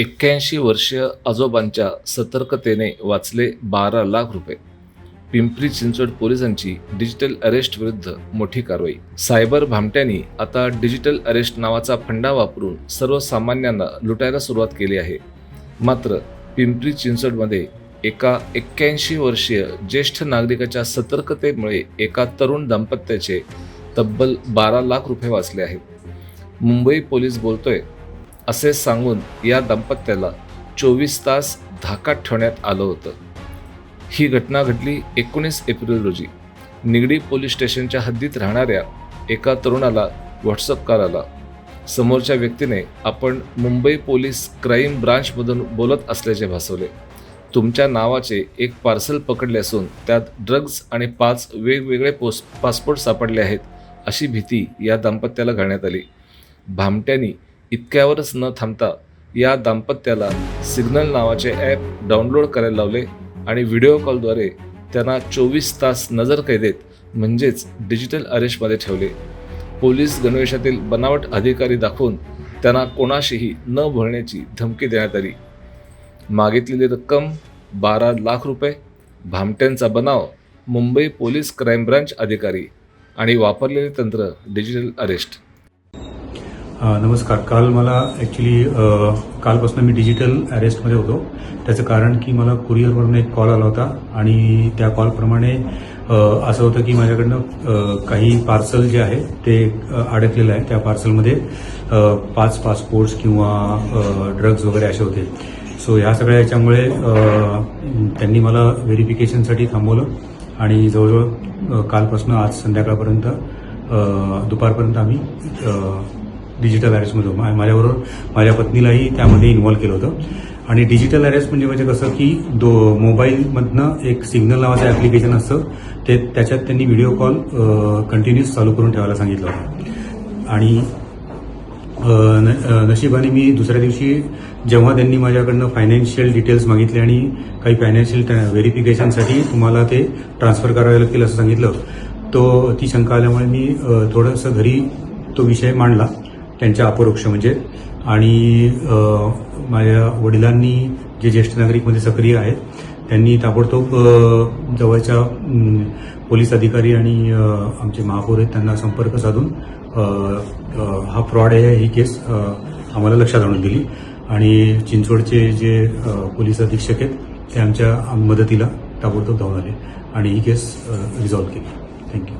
81 वर्षीय आजोबांच्या सतर्कतेने वाचले 12 लाख रुपये. पिंपरी चिंचवड पोलिसांची डिजिटल अरेस्ट विरुद्ध मोठी कारवाई. सायबर भामट्यांनी आता डिजिटल अरेस्ट नावाचा फंडा वापरून सर्वसामान्यांना लुटायला सुरुवात केली आहे. मात्र पिंपरी चिंचवडमध्ये एका 81 वर्षीय ज्येष्ठ नागरिकाच्या सतर्कतेमुळे एका तरुण दाम्पत्याचे तब्बल 12 लाख रुपये वाचले आहेत. मुंबई पोलीस बोलतोय असे सांगून या दाम्पत्याला 24 तास धाकात ठेवण्यात आलं होतं. ही घटना घडली 19 एप्रिल रोजी. निगडी पोलीस स्टेशनच्या हद्दीत राहणाऱ्या एका तरुणाला व्हॉट्सअप कॉल आला. समोरच्या व्यक्तीने आपण मुंबई पोलीस क्राईम ब्रांचमधून बोलत असल्याचे भासवले. तुमच्या नावाचे एक पार्सल पकडले असून त्यात ड्रग्ज आणि 5 वेगवेगळे पासपोर्ट सापडले आहेत अशी भीती या दाम्पत्याला घालण्यात आली. भामट्यांनी इतक्यावरच न थांबता या दाम्पत्याला सिग्नल नावाचे ॲप डाउनलोड करायला लावले आणि व्हिडिओ कॉलद्वारे त्यांना 24 तास नजरकैदेत म्हणजेच डिजिटल अरेस्टमध्ये ठेवले. पोलीस गणवेशातील बनावट अधिकारी दाखवून त्यांना कोणाशीही न बोलण्याची धमकी देण्यात आली. मागितलेली रक्कम 12 लाख रुपये. भामट्यांचा बनाव मुंबई पोलीस क्राईम ब्रांच अधिकारी आणि वापरलेले तंत्र डिजिटल अरेस्ट. नमस्कार. काल मला ॲक्च्युली कालपासून मी डिजिटल अरेस्टमध्ये होतो. त्याचं कारण की मला कुरिअरवरून एक कॉल आला होता आणि त्या कॉलप्रमाणे असं होतं की माझ्याकडनं काही पार्सल जे आहे ते अडकलेलं आहे. त्या पार्सलमध्ये 5 पासपोर्ट्स किंवा ड्रग्ज वगैरे असे होते. सो ह्या सगळ्या याच्यामुळे त्यांनी मला व्हेरिफिकेशनसाठी थांबवलं आणि जवळजवळ कालपासून आज संध्याकाळपर्यंत दुपारपर्यंत आम्ही डिजिटल अरेस्टमध्ये होतो. माझ्याबरोबर माझ्या पत्नीलाही त्यामध्ये इन्व्हॉल्व केलं होतं. आणि डिजिटल अरेस्ट म्हणजे कसं की मोबाईलमधनं एक सिग्नल नावाचं ॲप्लिकेशन असतं त्याच्यात त्यांनी व्हिडिओ कॉल कंटिन्यूस चालू करून ठेवायला सांगितलं होतं. आणि नशिबाने मी दुसऱ्या दिवशी जेव्हा त्यांनी माझ्याकडनं फायनान्शियल डिटेल्स मागितले आणि काही फायनान्शियल व्हेरिफिकेशनसाठी तुम्हाला ते ट्रान्सफर करावे लागतील असं सांगितलं, ती शंका आल्यामुळे मी थोडंसं घरी तो विषय मांडला त्यांच्या अपरोक्ष म्हणजे. आणि माझ्या वडिलांनी जे ज्येष्ठ नागरिकमध्ये सक्रिय आहेत त्यांनी ताबडतोब जवळच्या पोलीस अधिकारी आणि आमचे महापौर आहेत त्यांना संपर्क साधून हा फ्रॉड आहे ही केस आम्हाला लक्षात आणून दिली. आणि चिंचवडचे जे पोलीस अधीक्षक आहेत ते आमच्या मदतीला ताबडतोब धावून आले आणि ही केस रिझॉल्व्ह केली. थँक्यू.